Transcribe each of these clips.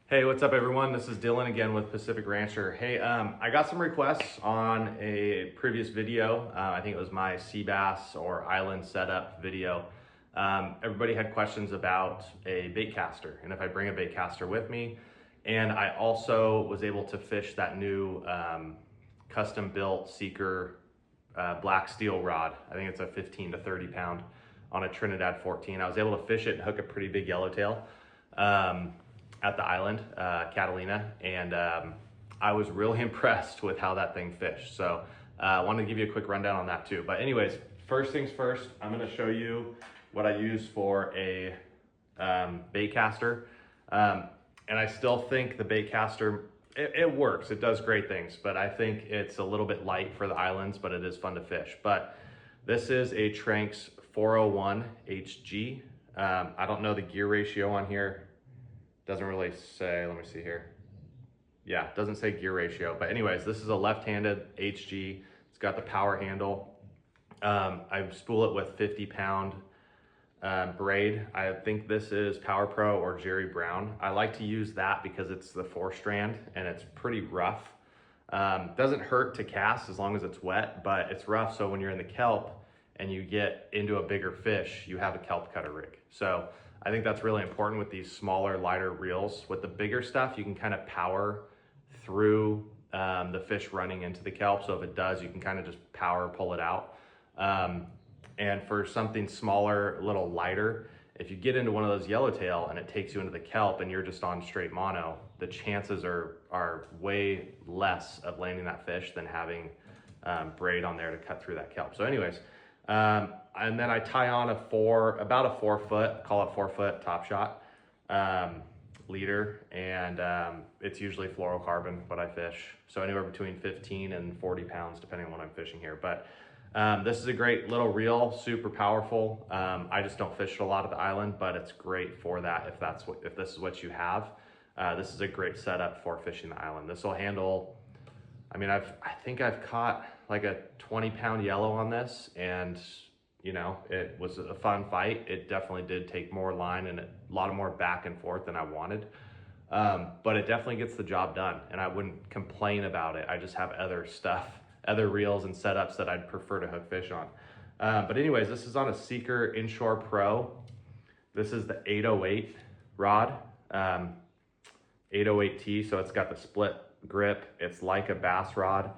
Hey, what's up everyone? This is Dylan again with Pacific Rancher. Hey, I got some requests on a previous video. I think it was my sea bass or island setup video. Everybody had questions about a baitcaster and if I bring a baitcaster with me. And I also was able to fish that new custom built Seeker black steel rod. I think it's a 15 to 30 pound on a Trinidad 14. I was able to fish it and hook a pretty big yellowtail at the island, Catalina, and I was really impressed with how that thing fished. So I wanted to give you a quick rundown on that too. But anyways, first things first, I'm gonna show you what I use for a baitcaster. And I still think the baitcaster, it works, it does great things, but I think it's a little bit light for the islands, but it is fun to fish. But this is a Tranx 401 HG. I don't know the gear ratio on here. Doesn't really say, let me see here. Yeah, it doesn't say gear ratio, but anyways, this is a left-handed HG. It's got the power handle. I spool it with 50-pound braid. I think this is Power Pro or Jerry Brown. I like to use that because it's the 4-strand and it's pretty rough. Doesn't hurt to cast as long as it's wet, but it's rough, so when you're in the kelp and you get into a bigger fish, you have a kelp cutter rig. So I think that's really important with these smaller, lighter reels. With the bigger stuff, you can kind of power through the fish running into the kelp. So if it does, you can kind of just power pull it out. And for something smaller, a little lighter, if you get into one of those yellowtail and it takes you into the kelp and you're just on straight mono, the chances are way less of landing that fish than having braid on there to cut through that kelp. So anyways, and then I tie on about a 4 foot, call it 4 foot top shot leader, and it's usually fluorocarbon what I fish. So anywhere between 15 and 40 pounds, depending on what I'm fishing here. But this is a great little reel, super powerful. I just don't fish it a lot at the island, but it's great for that if this is what you have. This is a great setup for fishing the island. This will handle, I mean, I think I've caught like a 20-pound yellow on this, and you know, it was a fun fight. It definitely did take more line and a lot more back and forth than I wanted. But it definitely gets the job done, and I wouldn't complain about it. I just have other stuff, other reels and setups that I'd prefer to hook fish on. But anyways, this is on a Seeker Inshore Pro. This is the 808 rod, 808T, so it's got the split grip. It's like a bass rod.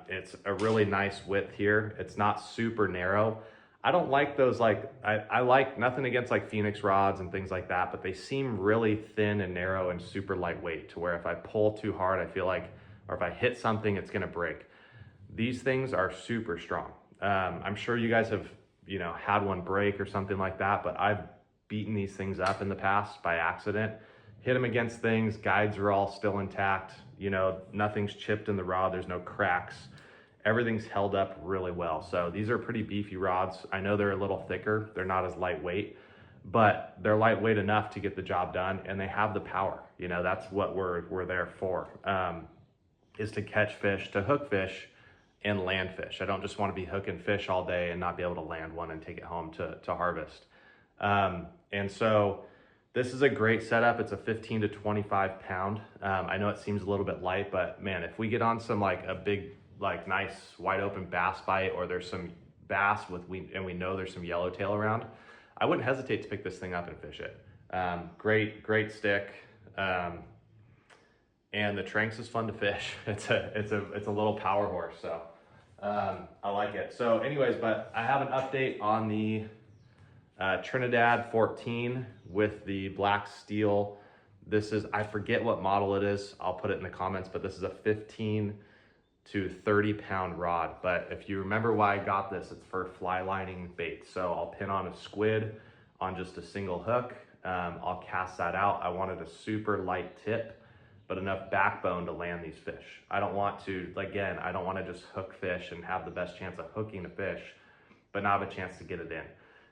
It's a really nice width here. It's not super narrow. I don't like those, like, I like, nothing against like Phoenix rods and things like that, but they seem really thin and narrow and super lightweight to where if I pull too hard, I feel like, or if I hit something, it's gonna break. These things are super strong. I'm sure you guys have, you know, had one break or something like that, but I've beaten these things up in the past by accident. Hit them against things, guides are all still intact, you know, nothing's chipped in the rod, there's no cracks. Everything's held up really well. So these are pretty beefy rods. I know they're a little thicker, they're not as lightweight, but they're lightweight enough to get the job done, and they have the power. You know, that's what we're there for, is to catch fish, to hook fish, and land fish. I don't just want to be hooking fish all day and not be able to land one and take it home to harvest. And so this is a great setup. It's a 15 to 25 pound. I know it seems a little bit light, but man, if we get on some like a big, like nice wide open bass bite, or there's some bass and we know there's some yellowtail around, I wouldn't hesitate to pick this thing up and fish it. Great stick. And the Tranx is fun to fish. It's a little power horse, so I like it. So anyways, but I have an update on the Trinidad 14 with the black steel. This is, I forget what model it is, I'll put it in the comments, but this is a 15 to 30 pound rod. But if you remember why I got this, it's for fly lining bait. So I'll pin on a squid on just a single hook. I'll cast that out. I wanted a super light tip, but enough backbone to land these fish. I don't want to, again, I don't want to just hook fish and have the best chance of hooking a fish, but not have a chance to get it in.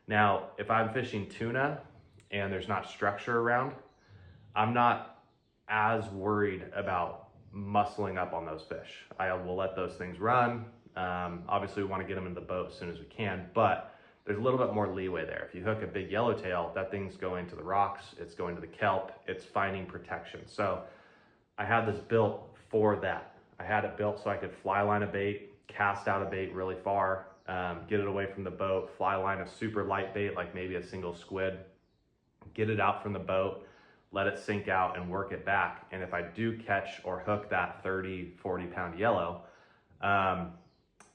Now, if I'm fishing tuna and there's not structure around, I'm not as worried about muscling up on those fish. I will let those things run. Obviously we want to get them in the boat as soon as we can, but there's a little bit more leeway there. If you hook a big yellowtail, that thing's going to the rocks, it's going to the kelp, it's finding protection. So I had this built for that. I had it built so I could fly line a bait, cast out a bait really far, get it away from the boat, fly line a super light bait, like maybe a single squid, get it out from the boat, let it sink out and work it back. And if I do catch or hook that 30, 40 pound yellow,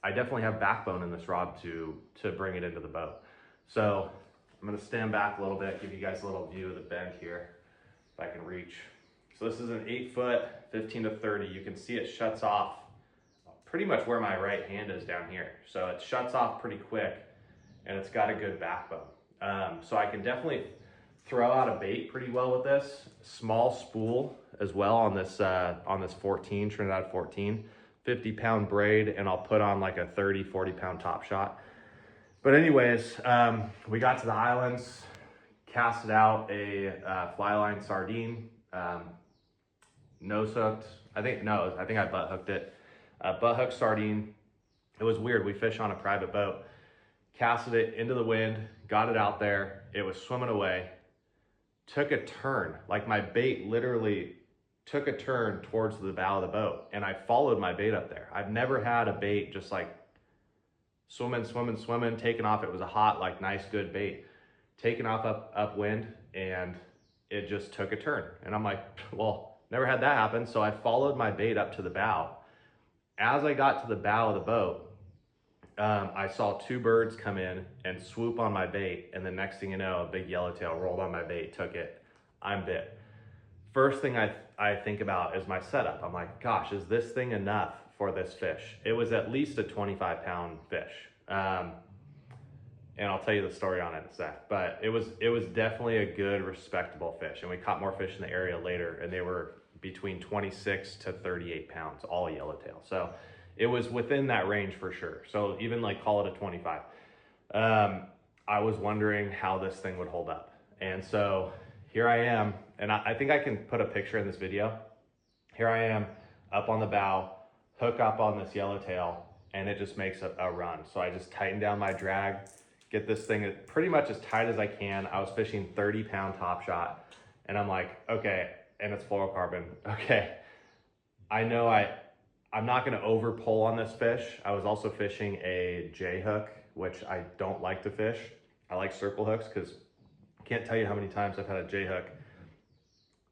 I definitely have backbone in this rod to bring it into the boat. So I'm gonna stand back a little bit, give you guys a little view of the bend here, if I can reach. So this is an 8 foot, 15 to 30. You can see it shuts off pretty much where my right hand is down here. So it shuts off pretty quick and it's got a good backbone. So I can definitely throw out a bait pretty well with this. Small spool as well on this 14, Trinidad 14, 50 pound braid, and I'll put on like a 30, 40 pound top shot. But anyways, we got to the islands, casted out a fly line sardine, nose hooked. I think I butt hooked it. Butt hook sardine. It was weird. We fished on a private boat, casted it into the wind, got it out there. It was swimming away, took a turn. Like my bait literally took a turn towards the bow of the boat, and I followed my bait up there. I've never had a bait just like swimming, taking off. It was a hot, like nice, good bait, taking off upwind, and it just took a turn. And I'm like, well, never had that happen. So I followed my bait up to the bow. As I got to the bow of the boat, I saw 2 birds come in and swoop on my bait. And the next thing you know, a big yellowtail rolled on my bait, took it. I'm bit. First thing I think about is my setup. I'm like, gosh, is this thing enough for this fish? It was at least a 25 pound fish. And I'll tell you the story on it in a sec, but it was definitely a good, respectable fish. And we caught more fish in the area later, and they were between 26 to 38 pounds, all yellowtail. So it was within that range for sure. So even like call it a 25. I was wondering how this thing would hold up. And so here I am, and I think I can put a picture in this video. Here I am up on the bow, hook up on this yellowtail, and it just makes a run. So I just tighten down my drag, get this thing pretty much as tight as I can. I was fishing 30 pound top shot, and I'm like, okay, and it's fluorocarbon. Okay, I know I'm not gonna over pull on this fish. I was also fishing a J hook, which I don't like to fish. I like circle hooks because I can't tell you how many times I've had a J hook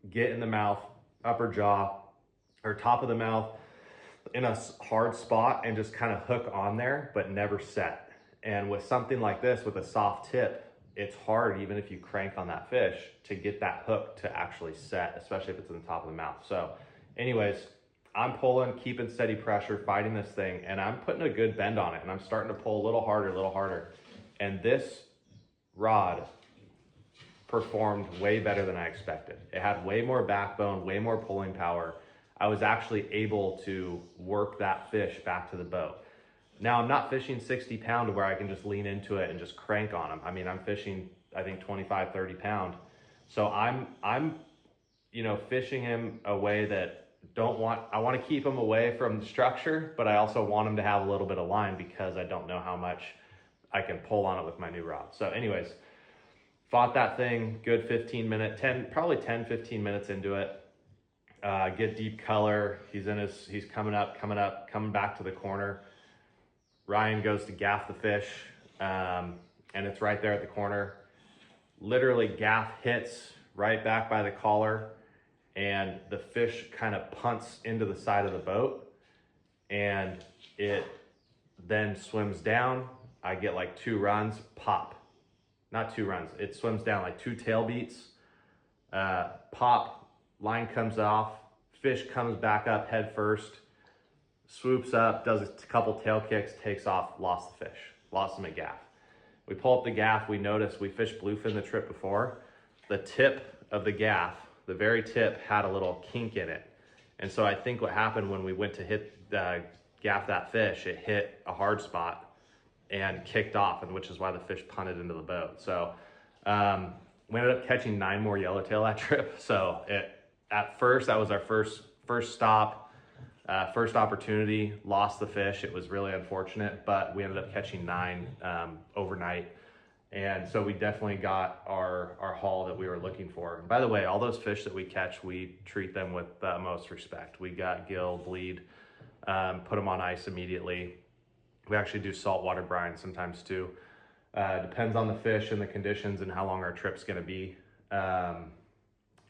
get in the mouth, upper jaw, or top of the mouth in a hard spot and just kind of hook on there, but never set. And with something like this, with a soft tip, it's hard, even if you crank on that fish, to get that hook to actually set, especially if it's in the top of the mouth. So anyways, I'm pulling, keeping steady pressure, fighting this thing, and I'm putting a good bend on it, and I'm starting to pull a little harder. And this rod performed way better than I expected. It had way more backbone, way more pulling power. I was actually able to work that fish back to the boat. Now I'm not fishing 60 pound where I can just lean into it and just crank on them. I mean, I'm fishing, I think 25, 30 pound. So I'm fishing him a way that I want to keep him away from the structure, but I also want him to have a little bit of line because I don't know how much I can pull on it with my new rod. So anyways, fought that thing, good probably 10, 15 minutes into it. Get deep color. He's coming back to the corner. Ryan goes to gaff the fish, and it's right there at the corner. Literally gaff hits right back by the collar, and the fish kind of punts into the side of the boat, and it then swims down. I get like 2 runs, pop. Not 2 runs, it swims down like 2 tail beats, pop, line comes off, fish comes back up head first, swoops up, does a couple tail kicks, takes off, lost the fish, lost him at gaff. We pull up the gaff, we notice we fished bluefin the trip before. The tip of the gaff, the very tip, had a little kink in it. And so I think what happened when we went to gaff that fish, it hit a hard spot and kicked off, and which is why the fish punted into the boat. So we ended up catching 9 more yellowtail that trip. So at first, that was our first stop, first opportunity, lost the fish. It was really unfortunate, but we ended up catching 9 overnight. And so we definitely got our haul that we were looking for. And by the way, all those fish that we catch, we treat them with the utmost respect. We got gill, bleed, put them on ice immediately. We actually do saltwater brine sometimes too. Depends on the fish and the conditions and how long our trip's gonna be.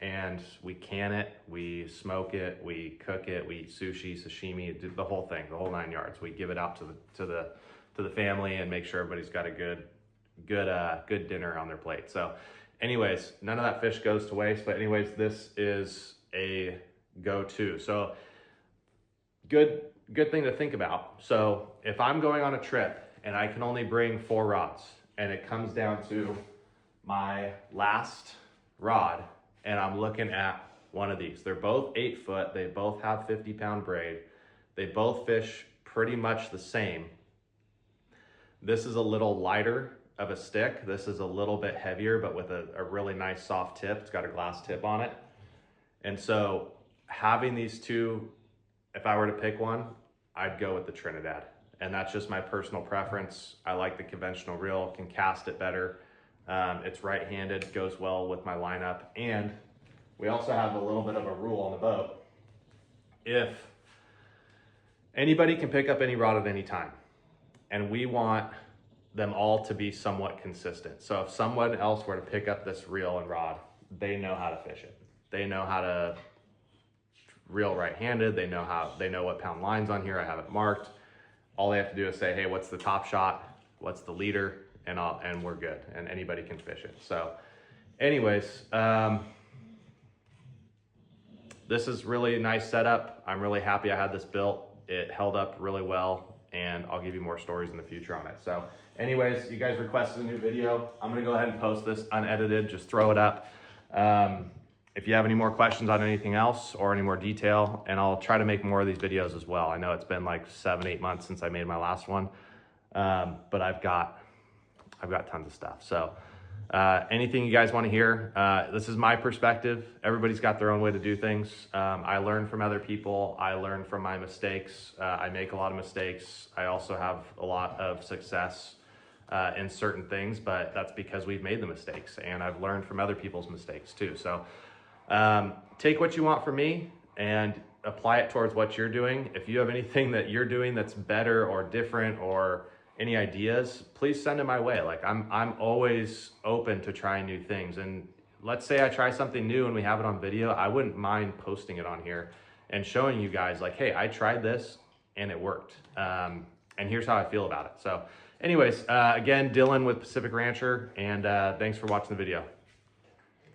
And we can it, we smoke it, we cook it, we eat sushi, sashimi, the whole thing, the whole 9 yards. We give it out to the family and make sure everybody's got a good dinner on their plate. So anyways, none of that fish goes to waste, but anyways, this is a go-to. So good thing to think about. So if I'm going on a trip and I can only bring 4 rods and it comes down to my last rod and I'm looking at one of these, they're both 8 foot, they both have 50-pound braid, they both fish pretty much the same. This is a little lighter of a stick. This is a little bit heavier, but with a really nice soft tip. It's got a glass tip on it. And so having these two, if I were to pick one, I'd go with the Trinidad. And that's just my personal preference. I like the conventional reel, can cast it better. It's right-handed, goes well with my lineup. And we also have a little bit of a rule on the boat. If anybody can pick up any rod at any time, and we want them all to be somewhat consistent. So if someone else were to pick up this reel and rod, they know how to fish it. They know how to reel right-handed. They know what pound line's on here. I have it marked. All they have to do is say, hey, what's the top shot? What's the leader? And we're good. And anybody can fish it. So anyways, this is really a nice setup. I'm really happy I had this built. It held up really well, and I'll give you more stories in the future on it. So anyways, you guys requested a new video. I'm gonna go ahead and post this unedited, just throw it up. If you have any more questions on anything else or any more detail, and I'll try to make more of these videos as well. I know it's been like 7-8 months since I made my last one, but I've got tons of stuff. So anything you guys want to hear, this is my perspective. Everybody's got their own way to do things. I learn from other people. I learn from my mistakes. I make a lot of mistakes. I also have a lot of success in certain things, but that's because we've made the mistakes, and I've learned from other people's mistakes too. So take what you want from me and apply it towards what you're doing. If you have anything that you're doing that's better or different, or any ideas, please send them my way. Like I'm always open to trying new things. And let's say I try something new and we have it on video, I wouldn't mind posting it on here and showing you guys like, hey, I tried this and it worked. And here's how I feel about it. So anyways, again, Dylan with Pacific Rancher, and thanks for watching the video.